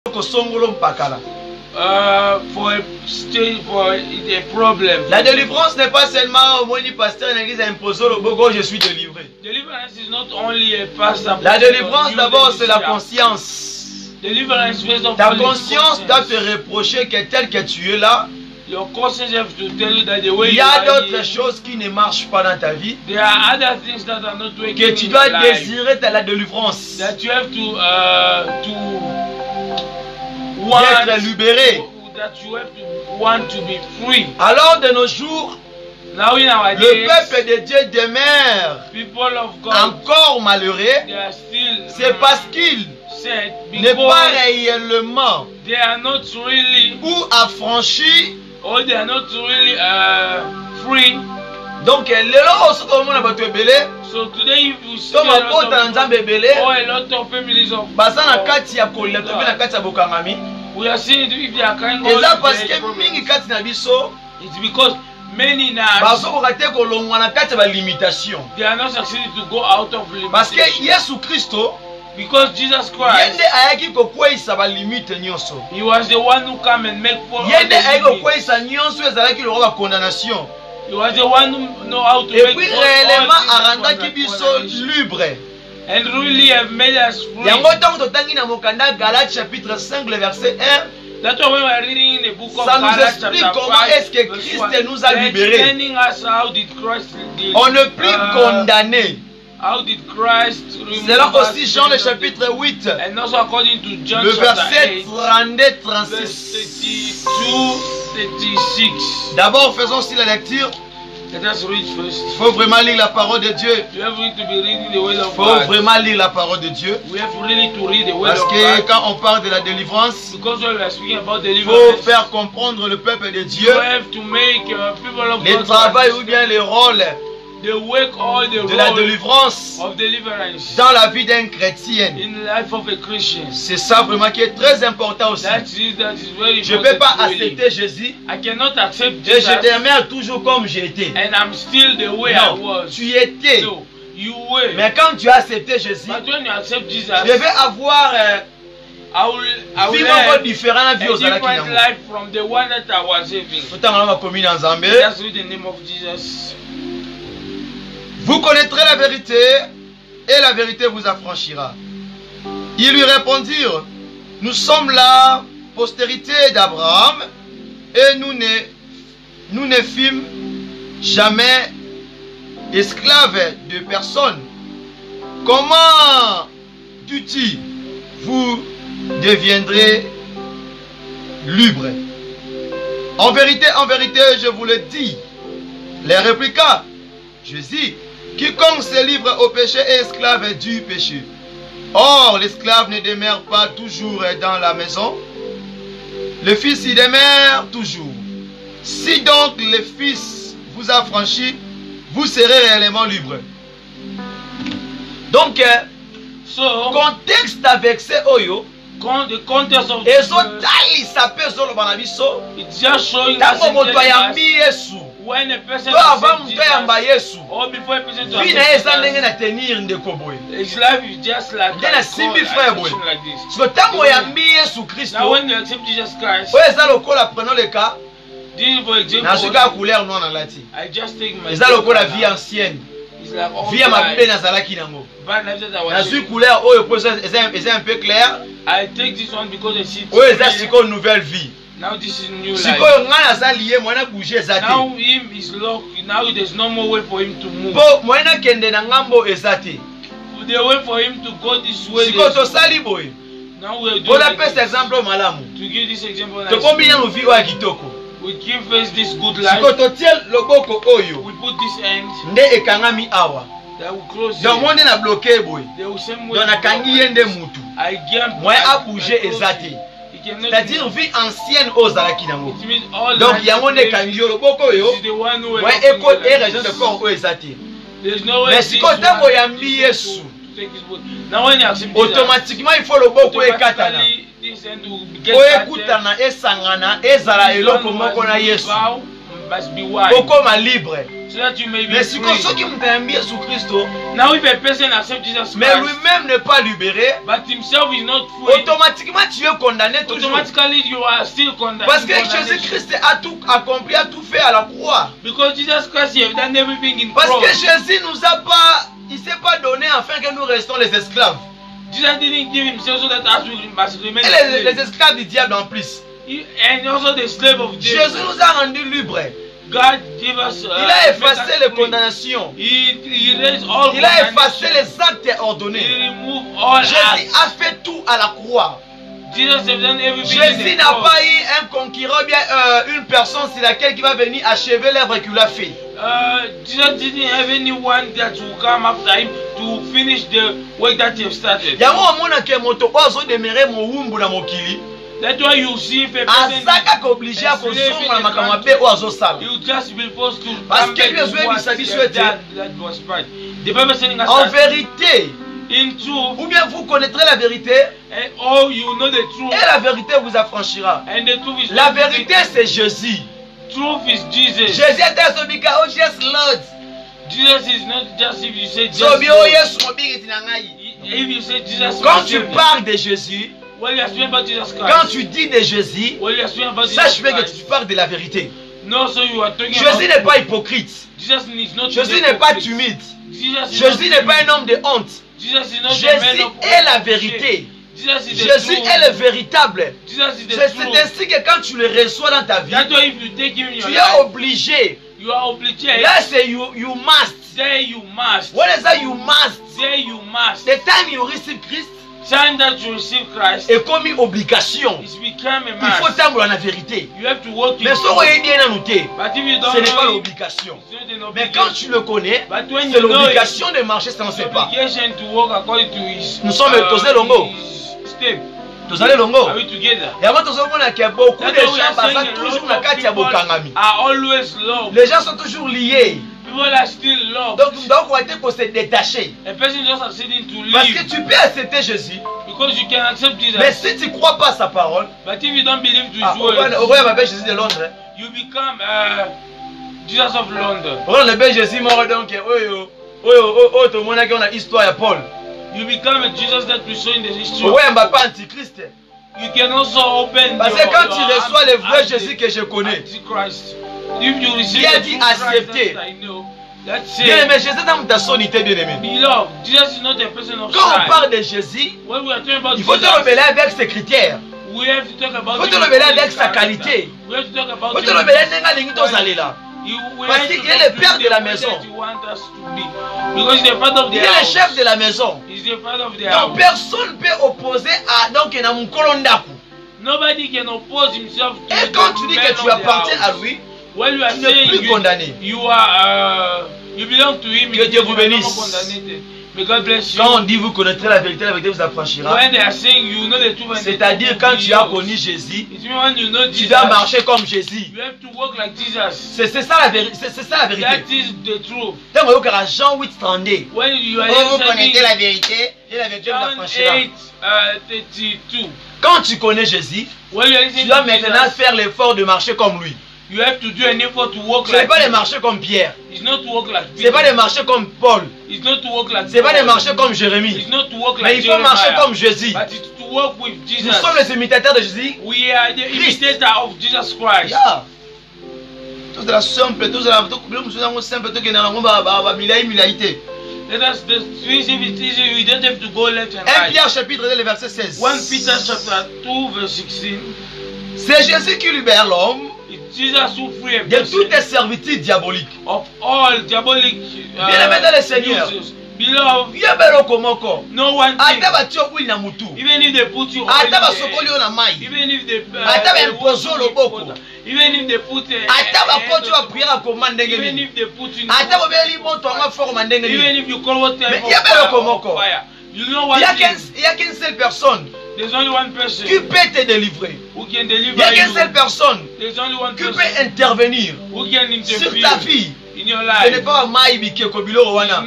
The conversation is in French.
For a problem. La délivrance n'est pas seulement au moni pasteur en église à imposer le bogo, je suis délivré. Deliverance is not only a pastor. La délivrance d'abord c'est la conscience. Deliverance first of Ta all, conscience doit te reprocher que tel que tu es là, your conscience have to tell you that the way il y a d'autres choses qui ne marchent pas dans ta vie, there are other things that are not working que tu in dois your life, désirer la délivrance, that you have to want, d'être libéré. that you have to want to be free. Alors de nos jours, Now in our le days, peuple de Dieu demeure people of God, encore malheureux. they are still C'est parce qu'ils sad n'est because pas réellement they are not really, ou affranchis. or they are not really free. Donc lelo osoto mona bato ebele So today if you see to makota na nzambe ebele a lot of families of baza na kati ya kolela to na kati ya bokangami, we are seeing it if they are crying eza parce que mingi kati na biso it's because many now bazokoka te kolongwa na kati ya balimitation, they are not succeeding to go out of parce que limitation. Yesu Kristo Because Jesus ye Christ, nde ayaki kokweyisa balimite nyonso, he was the one who come and make for ye nde ayaki us. kokweyisa nyonso ezalaki lokwa bakondamnation, He was the one who know how to et make puis all réellement things that arandaki was biso condemnation. libre. And really have made us free. Yango ntango totangi na mokanda Galates chapitre 5 le verset 1, That's why when we are reading in the book of ça nous Galatians explique chapter comment 5, est-ce que verse Christ 1, nous a they're libérés. explaining us how did Christ did, On ne plus condamné. how did Christ remove C'est là us aussi Jean le from the- chapitre 8, and also according to John le chapter verset 8, 32-36. verse 32-36. D'abord, faisons aussi la lecture. Let us read first. Il faut vraiment lire la parole de Dieu. We have really to be reading the word Il of faut God. vraiment lire la parole de Dieu. We have really to read the word Parce of que God. quand on parle de la délivrance, Because when we are speaking about il faut deliverance, faire comprendre le peuple de you Dieu have to make people of le God travail ou bien le rôle the work or the de la role délivrance of deliverance dans la vie d'un chrétien. in the life of a Christian. C'est ça vraiment qui est très important aussi. That is very Je ne important. peux pas really. accepter Jésus I cannot accept et Jesus je demeure toujours comme j'étais. and I'm still the way I Non, was. tu étais. So, you were. Mais quand tu as accepté Jésus, But when you accept Jesus, je vais avoir I will vie have différent a vie aux alaki different nango. life from the one that I was having. Totanga na commune en Zambé. Let's read the name of Jesus. Vous connaîtrez la vérité et la vérité vous affranchira. Ils lui répondirent, nous sommes la postérité d'Abraham et nous ne fûmes jamais esclaves de personne. Comment dis-tu, vous deviendrez libres? En vérité, je vous le dis, les répliqua Jésus, quiconque se livre au péché est esclave du péché. Or, l'esclave ne demeure pas toujours dans la maison, le Fils y demeure toujours. Si donc le Fils vous affranchit, vous serez réellement libre. Donc, So, contexte avec ce oyo, the context of ezotalisa pe ezoloba na biso it's just showing us ntango in moto telling us ayambi Yesu when a person to avant accepts moto ayamba Jesus, Yesu, or before a person to vi na ye eza accept ndenge Jesus, na tenir ndeko boye. his life is just like Nde na simbi frère boye. like this. Siko ntango oyambi Yesu Now Kristo when you accept Jesus Christ, oyo eza lokola, prenons le cas, this for example, nazwi kaka couleur noir nalati, I just take my eza lokola vie ancienne, it's like all vie ya mabe life, nazalaki nango. bad life that I was Nazwi living. couleur oyo po eza un peu clair, I take this one because I see it oyo eza clear. sikoyo nouvelle vie. Now this is new life. Sikoyo ngai naza lié mwana bouger eza Now te, him is locked. Now there's no more way for him to move. mpo mwana kende na ngambo eza te. The way for him to go this way. Sikoyo there's- tosali boye, Now we are doing mpona like pesa this. exemple malamu, To give this example, tokombi nanu vie oyo ya kitoko. we give first this good Sikoyo life. totie loboko oyo We put this end. nde ekangami awa, That will close. donc here. mo nde na bloke boye, They will same way. donc nakangi ye nde mutu, I can't. moyen I abouge close eza it. te, He cannot c'est-à-dire move. vie ancienne oyo ozalaki nango. It means all Donc life yango nde is ekangi yo loboko oyo, This is the one who moyen helping eko you like région de this. corps oyo eza te. There's no way. Mais this sikoyo one ntango is oyambi Yesu, to take his boat. Now when you accept Jesus, automatiquement il faut loboko ekatana, automatically this end will get oyo started. ekutana esangana ezala eloko moko na Yesu. must be wise. okoma libre. So that you may be Mais si free. soki mutu ayambi Yesu Kristo, Now if a person accepts Jesus mais Christ, lui-même n'est pas libéré, but himself is not free, automatiquement tu es condamné toujours. automatically you are still condemned. Parce que Jésus-Christ a tout accompli, a tout fait à la croix. Because Jesus Christ has done everything in Parce cross. que Jésus nous a pas, il s'est pas donné afin que nous restons les esclaves. Jesus didn't give himself so that us we must remain Et les slaves. esclaves du diable en plus. And also the slave of Jésus death. nous a rendus libres. God gave us. Il a effacé les free. condamnations. He raised all. Il a effacé les actes ordonnés. He removed all Jésus acts. a fait tout à la croix. Jesus has done everything. Jésus in the n'a cross. pas eu un concurrent, bien une personne sur laquelle qui va venir achever l'œuvre qu'il a fait. Jesus didn't have anyone that will come after him to finish the work that he has started. Yango omona ke moto ozo demere mowumbu na mokili. That's why you see if a person Azaka obligé à kozonga na makambo mabe o azosala. you just be forced to Parce come que back lui, to what ça dit he souhaité. had done that was bad. The Bible saying us En that vérité, in truth, ou bien vous connaîtrez la vérité and oh, you know the truth, et la vérité vous affranchira. and the truth is La not vérité c'est Jésus. truth is Jesus. Jésus est à Sobika, oh yes Lord. Jesus is not just if you say Jesus. Sobi oh yes Sobika tinangai. If you say Jesus, Quand is tu Savior. parles de Jésus, When you are speaking about Jesus Christ, quand tu dis de Jésus, when you are speaking about sache Jesus bien que Christ, tu parles de la vérité. no, so you are talking Jésus n'est about pas hypocrite. Jesus is not Jésus n'est pas hypocrite. timide. Jesus is Jésus not n'est pas un homme de honte. Jesus is not a man Jésus of est la shame. vérité. Jesus is the Jésus truth. est le véritable. Jesus is the C'est truth. ainsi que quand tu le reçois dans ta vie, That's why if you take him in your tu es life, obligé. you are obliged. Là, c'est you must. There you must. What is that you must? There you must. The time you receive Christ Time that you receive Christ, est comme une obligation. it's become a Il faut must. t'amboula la vérité. You have to walk in Mais ce truth. qu'on est bien annoté, But if you don't ce n'est pas know it, l'obligation. it's not an Mais quand obligation. tu le connais, But when c'est you know it, l'obligation de marcher sans it's ses pas. obligation to walk according to his, Nous sommes tosé longo. his step. Tous allez longo. Are we together? Et avant, nous avons qu'il y a beaucoup de That's why we gens are basés saying a toujours lot na of kati ya people bokangami. are always loved. Les gens sont toujours liés. People are still loved. Donc on va dire qu'on s'est détaché. A person just accepting to Parce que live tu peux accepter Jésus, because you can accept Jesus. mais si tu ne crois pas à sa parole, But if you don't believe to his on words, va m'appeler Jésus de Londres. you become Jesus of London. On va l'appeler Jésus mort donc, tout le monde a une histoire à Paul. You become a Jesus that we saw in the history. On va m'appeler Antichrist. You can also open Parce que quand tu reçois le vrai Jésus que je connais, Antichrist. If you receive Il a the dit true Christ accepter. that I know, that's bien it. aimé, Jésus dans ta sonité, bien aimé. Beloved, Jesus is not a person of Quand on side. parle de Jésus, When we are talking about il faut te Jesus, rebeller avec ses critères. we have to talk about Faut te him rebeller and his avec sa character. qualité. We have to talk about Il faut te him and rebeller his avec les gens là. we Parce have to qu'il est le complete père de the la way maison. that you want us to be. Because he's the father of the Il est le house. chef de la maison. He's the father of the Donc house. personne ne peut opposer à donc na mukolondaku. Nobody can oppose himself to Et the quand tu dis man que of tu the appartiens house. à lui, When you are tu n'es saying plus condamné. you are you belong to him, Que Dieu vous you are no bénisse. more condemned. May God bless you. Quand on dit vous connaîtrez la vérité vous affranchira. When they are saying you know the truth, and the C'est-à-dire truth quand will tu be as yours. connu Jésus, It means when you know tu Jesus, dois marcher comme Jésus. you have to walk like Jesus. C'est ça la vérité. C'est ça la That vérité. is the truth. Donc on a Jean 8 32. When you are Oh, vous connaissez studying la vérité et la vérité vous John affranchira. 8, 32. Quand tu connais Jésus, When you are tu listening dois to maintenant Jesus, faire l'effort de marcher comme lui. you have to do an effort to walk Ce n'est like pas de him. marcher comme Pierre. It's not to walk like Ce n'est pas de Peter. marcher comme Paul. It's not to walk like Ce n'est pas de Paul. marcher comme It's Jérémie. not to walk Mais like il faut marcher Jeremiah. comme Jésus. But it's to walk with Jesus. Nous sommes les imitateurs de Jésus. We are the Christ. imitator of Jesus Christ. Yeah. Tout de la simple, tout de la simple, tout qui est dans la milité. Let us the if it's easy, we don't have to go left and 1 right. Pierre chapitre 2, le verset 16. 1 Peter chapter 2 verse 16. C'est Jésus qui libère l'homme It's Jesus who free a de person toutes les servitudes diaboliques. of all diabolic Bien-aimé dans le Seigneur. uses. Beloved, Viens belo komoko. no one thing. Ata batio buli na mutu. Even if they put you Ata oil in basokoli yo na mai. even if they Ata they bempozo wash you with loboko. water, even if they put Ata bakoti wa prière akoma ndenge even nini. if they put you in Ata bobeli moto anga forma ndenge even nini. if you call what type Mais of y a pas le komoko. fire, you know what Il thing? y a qu'une seule personne There's only one person qui peut te délivrer. who can Il deliver y a qu'une seule you. personne There's only one qui person peut intervenir who can sur interfere ta vie. in your Ce n'est life. pas mai bikeko biloro wana. No